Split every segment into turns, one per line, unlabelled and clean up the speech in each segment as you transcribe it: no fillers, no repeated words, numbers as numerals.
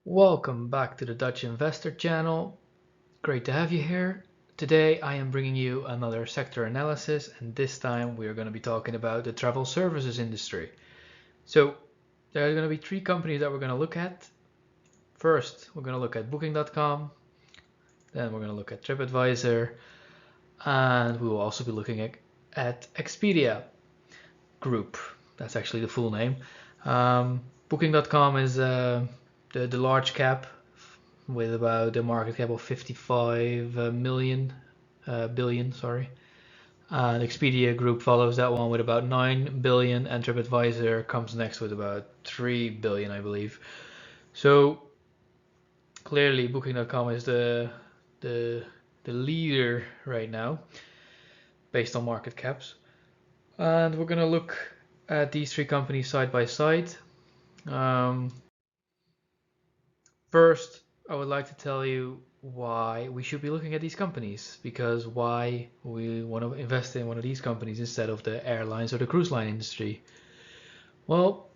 Welcome back to the Dutch Investor channel. Great to have you here. Today I am bringing you another sector analysis, and this time we are going to be talking about the travel services industry. So there are going to be three companies that we're going to look at. First, we're going to look at Booking.com, then we're going to look at TripAdvisor, and we will also be looking at Expedia Group. That's actually the full name. Booking.com is the large cap with about a market cap of 55 billion, sorry. And Expedia Group follows that one with about 9 billion, and TripAdvisor comes next with about 3 billion, I believe. So clearly, Booking.com is the leader right now, based on market caps. And we're gonna look at these three companies side by side. First, I would like to tell you why we should be looking at these companies, because why we want to invest in one of these companies instead of the airlines or the cruise line industry. Well,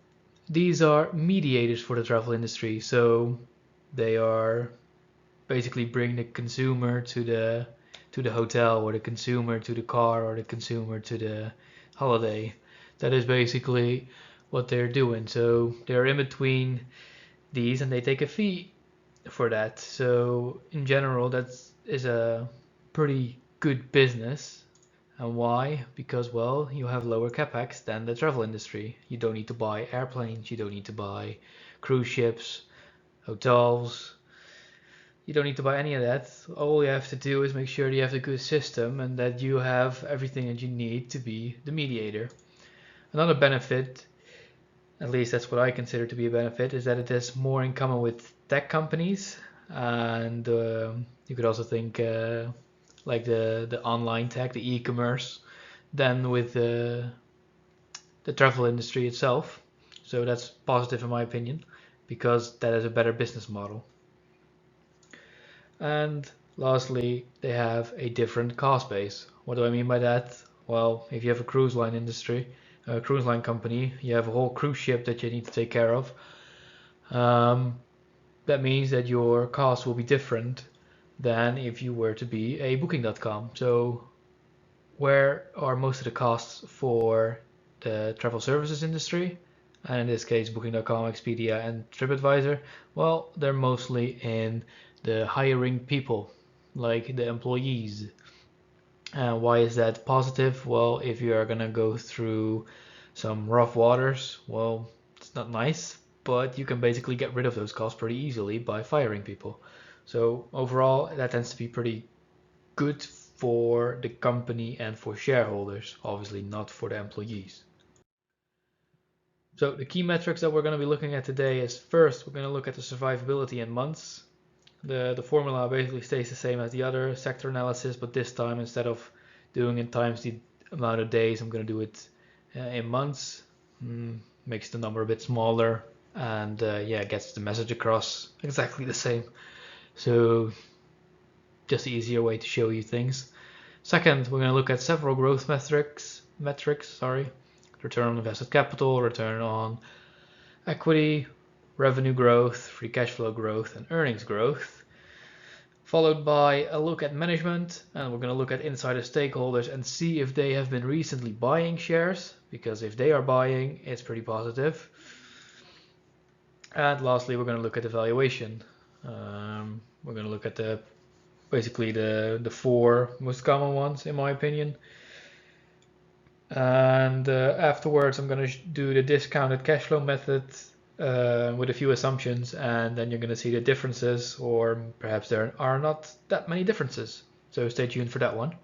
these are mediators for the travel industry, so they are basically bring the consumer to the hotel, or the consumer to the car, or the consumer to the holiday. That is basically what they're doing. So they're in between these, and they take a fee for that. So in general, that is a pretty good business. And why? Because, well, you have lower capex than the travel industry. You don't need to buy airplanes, you don't need to buy cruise ships, hotels. You don't need to buy any of that. All you have to do is make sure you have a good system and that you have everything that you need to be the mediator. Another benefit, at least that's what I consider to be a benefit, is that it has more in common with tech companies, and you could also think like the online tech, the e-commerce, than with the travel industry itself. So that's positive in my opinion, because that is a better business model. And lastly, they have a different cost base. What do I mean by that? Well, if you have a cruise line industry, a cruise line company, you have a whole cruise ship that you need to take care of. That means that your costs will be different than if you were to be a Booking.com. So where are most of the costs for the travel services industry? And in this case, Booking.com, Expedia, and TripAdvisor. Well, they're mostly in the hiring people, like the employees. Why is that positive? Well, if you are gonna go through some rough waters, well, it's not nice, but you can basically get rid of those costs pretty easily by firing people. So overall, that tends to be pretty good for the company and for shareholders, obviously not for the employees. So the key metrics that we're going to be looking at today is, first, we're going to look at the survivability in months. The formula basically stays the same as the other sector analysis, but this time, instead of doing it times the amount of days, I'm going to do it in months. Makes the number a bit smaller, and yeah, gets the message across exactly the same. So just an easier way to show you things. Second, we're going to look at several growth metrics, return on invested capital, return on equity, revenue growth, free cash flow growth, and earnings growth, followed by a look at management, and we're going to look at insider stakeholders and see if they have been recently buying shares, because if they are buying, it's pretty positive. And lastly, we're going to look at the valuation. We're going to look at basically the four most common ones, in my opinion. And afterwards, I'm going to do the discounted cash flow method with a few assumptions, and then you're going to see the differences, or perhaps there are not that many differences. So stay tuned for that one.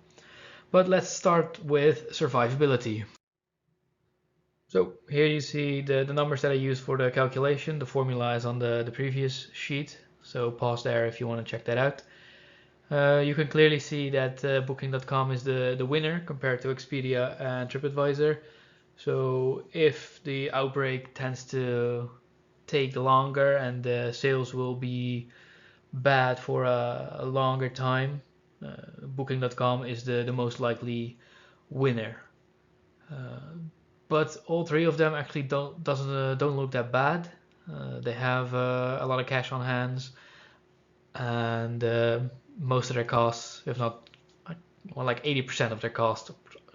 But let's start with survivability. So here you see the numbers that I use for the calculation. The formula is on the previous sheet, so pause there if you want to check that out. You can clearly see that Booking.com is the winner compared to Expedia and TripAdvisor. So if the outbreak tends to take longer and the sales will be bad for a longer time, Booking.com is the most likely winner. But all three of them actually don't look that bad. They have a lot of cash on hands, and most of their costs, if not well, like 80% of their cost,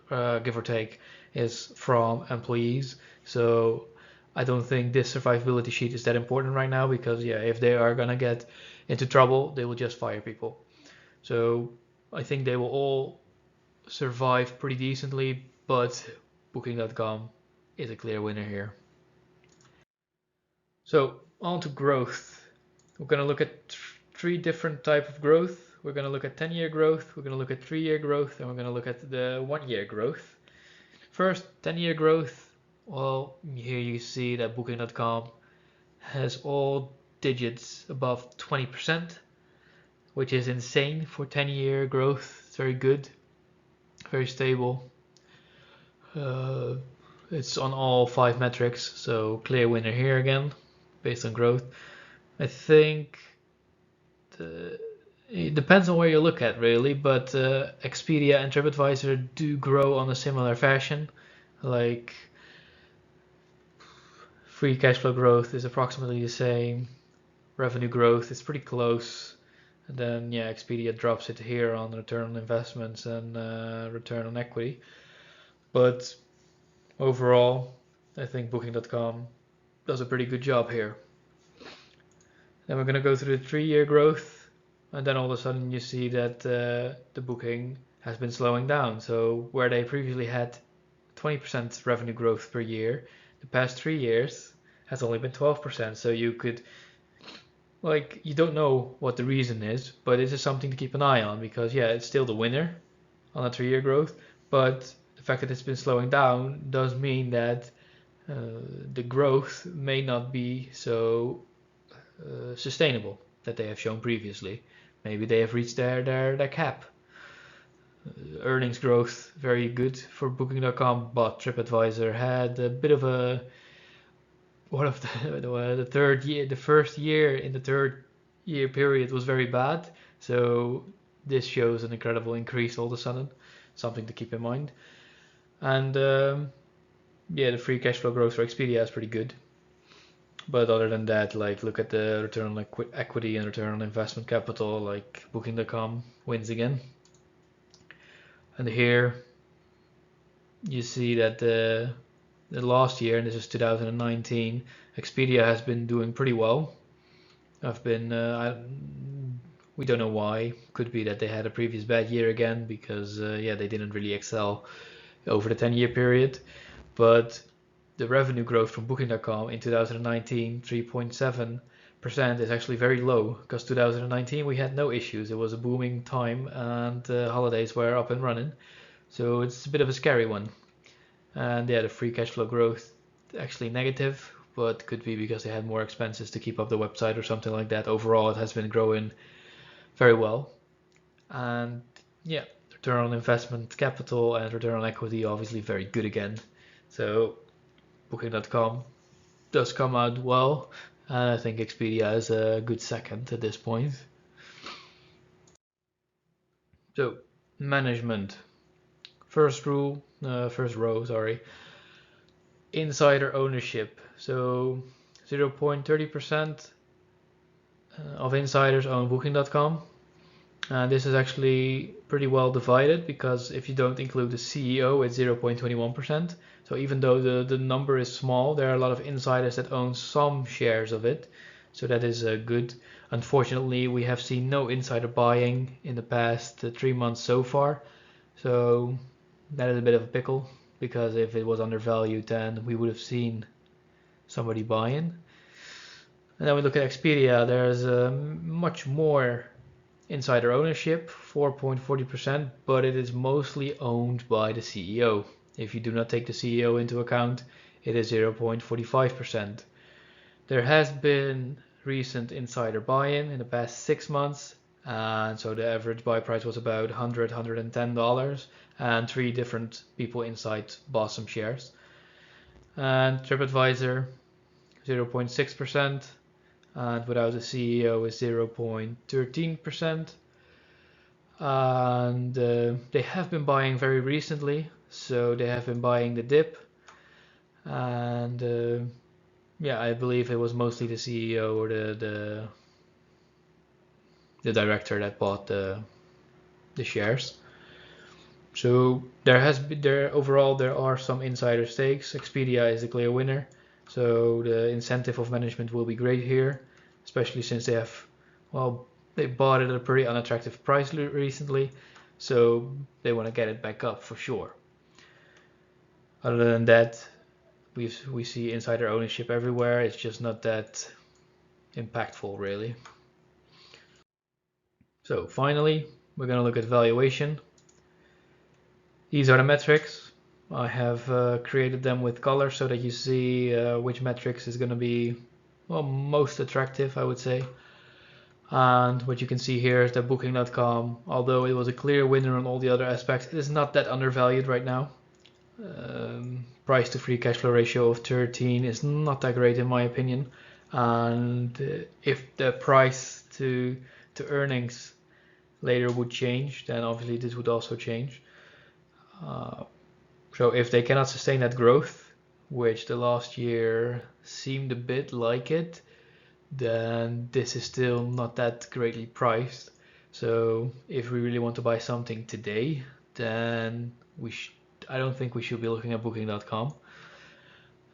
give or take, is from employees. So I don't think this survivability sheet is that important right now because, yeah, if they are gonna get into trouble, they will just fire people. So I think they will all survive pretty decently, but Booking.com is a clear winner here. So on to growth. We're going to look at three different type of growth. We're going to look at 10-year growth, we're going to look at 3-year growth, and we're going to look at the 1-year growth. First, 10-year growth. Well, here you see that Booking.com has all digits above 20%, which is insane for 10-year growth. It's very good, very stable. It's on all 5 metrics, so clear winner here again, based on growth. I think it depends on where you look at, really, but Expedia and TripAdvisor do grow on a similar fashion. Like, free cash flow growth is approximately the same, revenue growth is pretty close, and then, yeah, Expedia drops it here on return on investments and return on equity. But overall, I think Booking.com does a pretty good job here. Then we're going to go through the 3-year growth, and then all of a sudden you see that the booking has been slowing down. So where they previously had 20% revenue growth per year, the past 3 years has only been 12%. So you could, like, you don't know what the reason is, but this is something to keep an eye on because, yeah, it's still the winner on a 3-year growth, but the fact that it's been slowing down does mean that the growth may not be so sustainable that they have shown previously. Maybe they have reached their cap. Earnings growth very good for Booking.com, but TripAdvisor had a bit of a one of the third year, the first year in the 3rd-year period was very bad. So this shows an incredible increase all of a sudden, something to keep in mind. And yeah, the free cash flow growth for Expedia is pretty good. But other than that, like, look at the return on equity and return on investment capital, like Booking.com wins again. And here you see that the last year, and this is 2019, Expedia has been doing pretty well. We don't know why. Could be that they had a previous bad year again because yeah, they didn't really excel over the 10-year period. But the revenue growth from Booking.com in 2019, 3.7%, is actually very low because 2019 we had no issues. It was a booming time and holidays were up and running. So it's a bit of a scary one. And yeah, the free cash flow growth actually negative, but could be because they had more expenses to keep up the website or something like that. Overall, it has been growing very well. And yeah, return on investment capital and return on equity obviously very good again. So Booking.com does come out well, and I think Expedia is a good second at this point. So management. First row, sorry. Insider ownership. So 0.30% of insiders own Booking.com. And this is actually pretty well divided because if you don't include the CEO, it's 0.21%. So even though the number is small, there are a lot of insiders that own some shares of it. So that is good. Unfortunately, we have seen no insider buying in the past 3 months so far. So that is a bit of a pickle because if it was undervalued, then we would have seen somebody buying. And then we look at Expedia, there's much more insider ownership, 4.40%, but it is mostly owned by the CEO. If you do not take the CEO into account, it is 0.45%. There has been recent insider buy-in in the past 6 months, and so the average buy price was about $100, $110, and 3 different people inside bought some shares. And TripAdvisor, 0.6%, and without the CEO is 0.13%. And they have been buying very recently, so they have been buying the dip, and yeah, I believe it was mostly the CEO or the director that bought the shares. So overall there are some insider stakes. Expedia is the clear winner. So the incentive of management will be great here, especially since they bought it at a pretty unattractive price recently. So they want to get it back up for sure. Other than that, we see insider ownership everywhere. It's just not that impactful really. So finally, we're going to look at valuation. These are the metrics. I have created them with color so that you see which metrics is going to be most attractive, I would say. And what you can see here is that Booking.com, although it was a clear winner on all the other aspects, it is not that undervalued right now. Price to free cash flow ratio of 13 is not that great in my opinion. And if the price to earnings later would change, then obviously this would also change. So if they cannot sustain that growth, which the last year seemed a bit like it, then this is still not that greatly priced. So if we really want to buy something today, then I don't think we should be looking at Booking.com.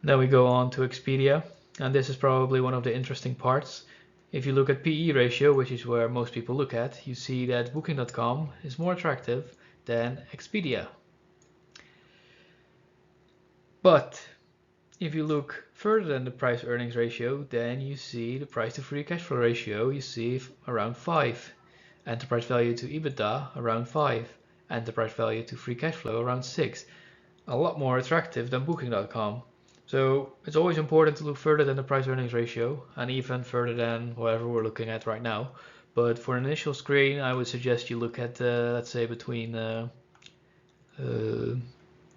Then we go on to Expedia, and this is probably one of the interesting parts. If you look at PE ratio, which is where most people look at, you see that Booking.com is more attractive than Expedia. But if you look further than the price earnings ratio, then you see the price to free cash flow ratio, you see around 5. Enterprise value to EBITDA around 5. Enterprise value to free cash flow around 6. A lot more attractive than Booking.com. So it's always important to look further than the price earnings ratio and even further than whatever we're looking at right now. But for an initial screen, I would suggest you look at, let's say, between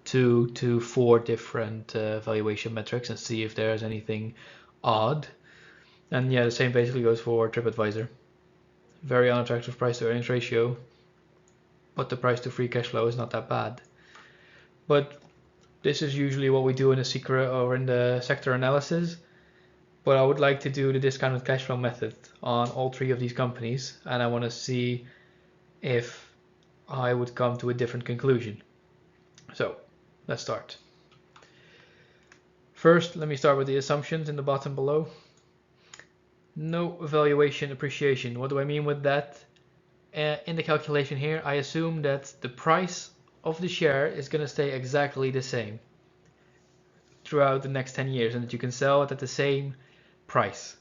2 to 4 different valuation metrics and see if there's anything odd. And yeah, the same basically goes for TripAdvisor. Very unattractive price to earnings ratio, but the price to free cash flow is not that bad. But this is usually what we do in the secret or in the sector analysis. But I would like to do the discounted cash flow method on all 3 of these companies, and I want to see if I would come to a different conclusion. So let's start. First, let me start with the assumptions in the bottom below. No valuation appreciation. What do I mean with that? In the calculation here, I assume that the price of the share is going to stay exactly the same throughout the next 10 years and that you can sell it at the same price.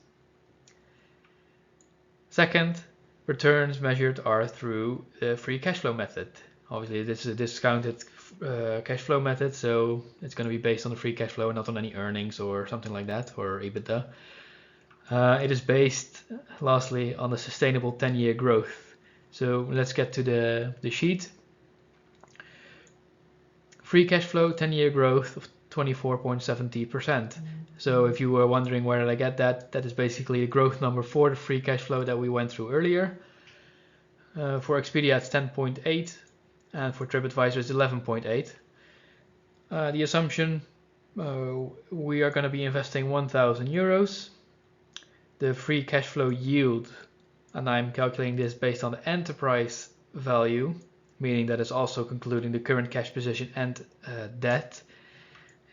Second, returns measured are through the free cash flow method. Obviously, this is a discounted cash flow method, so it's going to be based on the free cash flow and not on any earnings or something like that, or EBITDA. It is based, lastly, on the sustainable 10-year growth. So let's get to the sheet. Free cash flow 10-year growth of 24.70%. So if you were wondering where did I get that, that is basically the growth number for the free cash flow that we went through earlier. For Expedia it's 10.8 and for TripAdvisor it's 11.8. The assumption, we are going to be investing 1,000 euros. The free cash flow yield, and I'm calculating this based on the enterprise value, meaning that it's also concluding the current cash position and debt,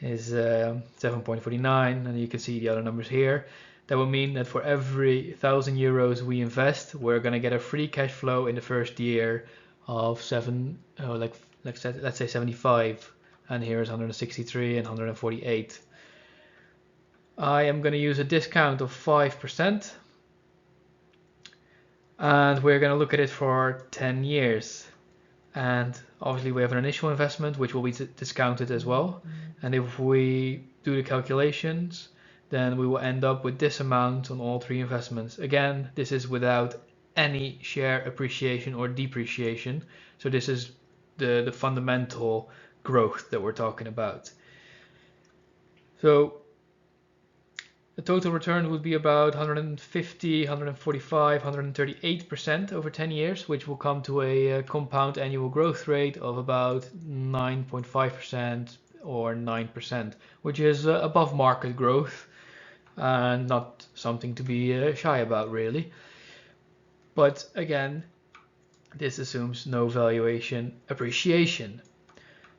is 7.49, and you can see the other numbers here. That would mean that for every 1,000 euros we invest, we're going to get a free cash flow in the first year of let's say 75, and here is 163 and 148. I am going to use a discount of 5%, and we're going to look at it for 10 years. And obviously we have an initial investment which will be discounted as well, and if we do the calculations then we will end up with this amount on all 3 investments. Again, this is without any share appreciation or depreciation, so this is the fundamental growth that we're talking about. So the total return would be about 150, 145, 138% over 10 years, which will come to a compound annual growth rate of about 9.5% or 9%, which is above market growth. and not something to be shy about, really. But again, this assumes no valuation appreciation.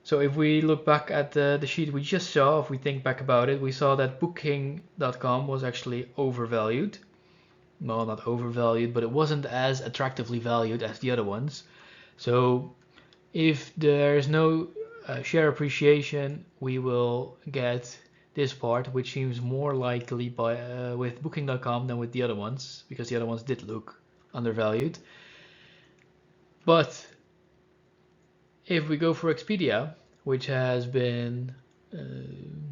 So if we look back at the sheet we just saw, if we think back about it, we saw that Booking.com was actually overvalued. Well, not overvalued, but it wasn't as attractively valued as the other ones. So if there's no share appreciation, we will get this part, which seems more likely with Booking.com than with the other ones, because the other ones did look undervalued. But if we go for Expedia, which has been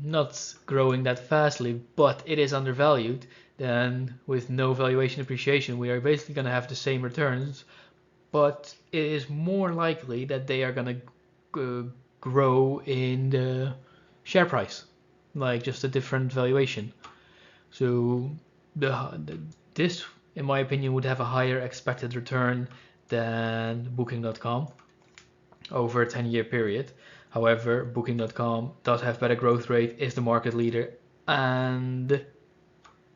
not growing that fastly, but it is undervalued, then with no valuation appreciation, we are basically going to have the same returns, but it is more likely that they are going to grow in the share price, like just a different valuation. So this, in my opinion, would have a higher expected return than Booking.com over a 10-year period. However, Booking.com does have better growth rate, is the market leader, and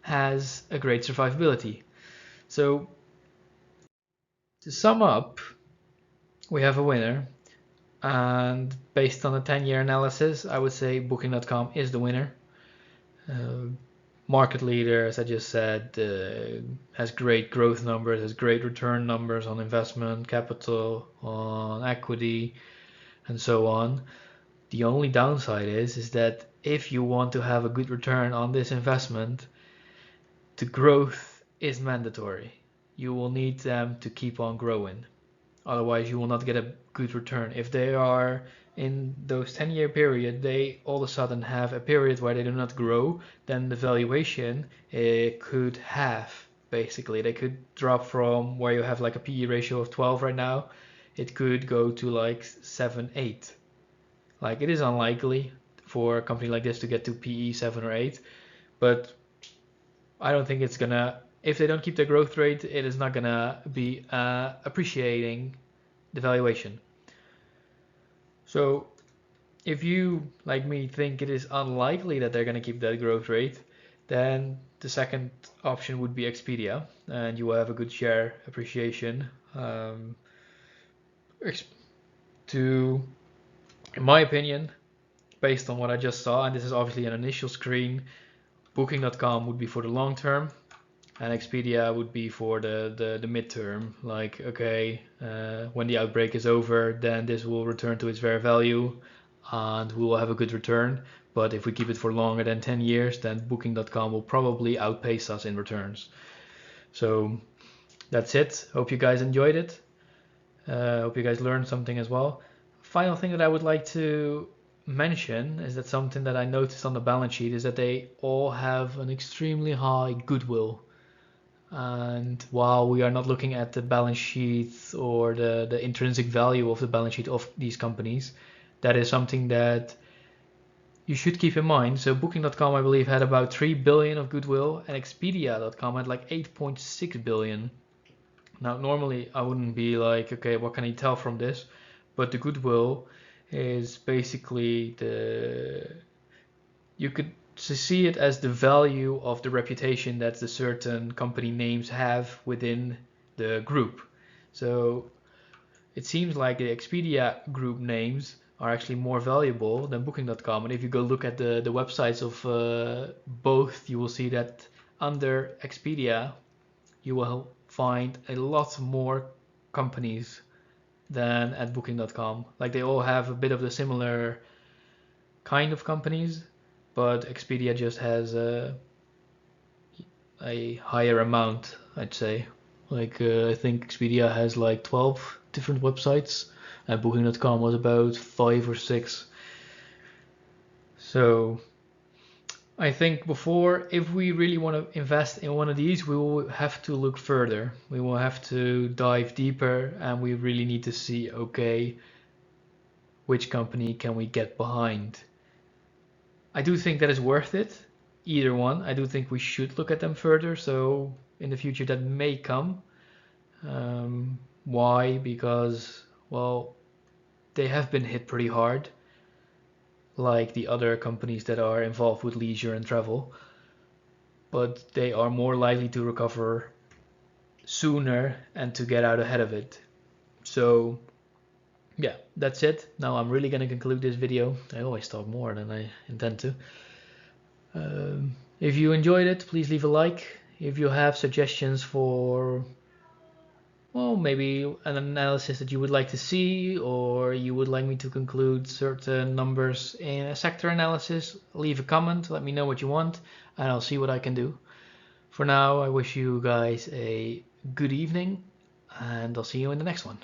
has a great survivability. So to sum up, we have a winner, and based on a 10-year analysis, I would say Booking.com is the winner. Market leader, as I just said, has great growth numbers, has great return numbers on investment, capital, on equity, and so on. The only downside is that if you want to have a good return on this investment, the growth is mandatory. You will need them to keep on growing. Otherwise, you will not get a good return. If they are in those 10-year period, they all of a sudden have a period where they do not grow, then the valuation could halve, basically. They could drop from where you have like a PE ratio of 12 right now, it could go to like 7, 8. Like, it is unlikely for a company like this to get to PE 7 or 8, but I don't think it's gonna, if they don't keep their growth rate, it is not gonna be appreciating the valuation. So if you, like me, think it is unlikely that they're gonna keep that growth rate, then the second option would be Expedia, and you will have a good share appreciation. To, in my opinion, based on what I just saw, and this is obviously an initial screen, Booking.com would be for the long term, and Expedia would be for the midterm. Like, okay, when the outbreak is over, then this will return to its fair value, and we will have a good return. But if we keep it for longer than 10 years, then Booking.com will probably outpace us in returns. So that's it. Hope you guys enjoyed it. Hope you guys learned something as well. Final thing that I would like to mention is that something that I noticed on the balance sheet is that they all have an extremely high goodwill. And while we are not looking at the balance sheets or the intrinsic value of the balance sheet of these companies, that is something that you should keep in mind. So Booking.com, I believe, had about 3 billion of goodwill, and Expedia.com had like 8.6 billion. Now, normally I wouldn't be like, okay, what can I tell from this? But the goodwill is basically you could see it as the value of the reputation that the certain company names have within the group. So it seems like the Expedia group names are actually more valuable than Booking.com. And if you go look at the websites of both, you will see that under Expedia, you will find a lot more companies than at Booking.com. Like, they all have a bit of the similar kind of companies, but Expedia just has a higher amount, I'd say. Like, I think Expedia has like 12 different websites, and Booking.com was about 5 or 6. So I think before, if we really want to invest in one of these, we will have to look further. We will have to dive deeper, and we really need to see, okay, which company can we get behind? I do think that is worth it, either one. I do think we should look at them further, so in the future that may come. Why? Because, well, they have been hit pretty hard, like the other companies that are involved with leisure and travel. but they are more likely to recover sooner and to get out ahead of it. So yeah, that's it. Now I'm really going to conclude this video. I always talk more than I intend to. If you enjoyed it, please leave a like. If you have suggestions for, well, maybe an analysis that you would like to see, or you would like me to conclude certain numbers in a sector analysis, leave a comment, let me know what you want, and I'll see what I can do. For now, I wish you guys a good evening, and I'll see you in the next one.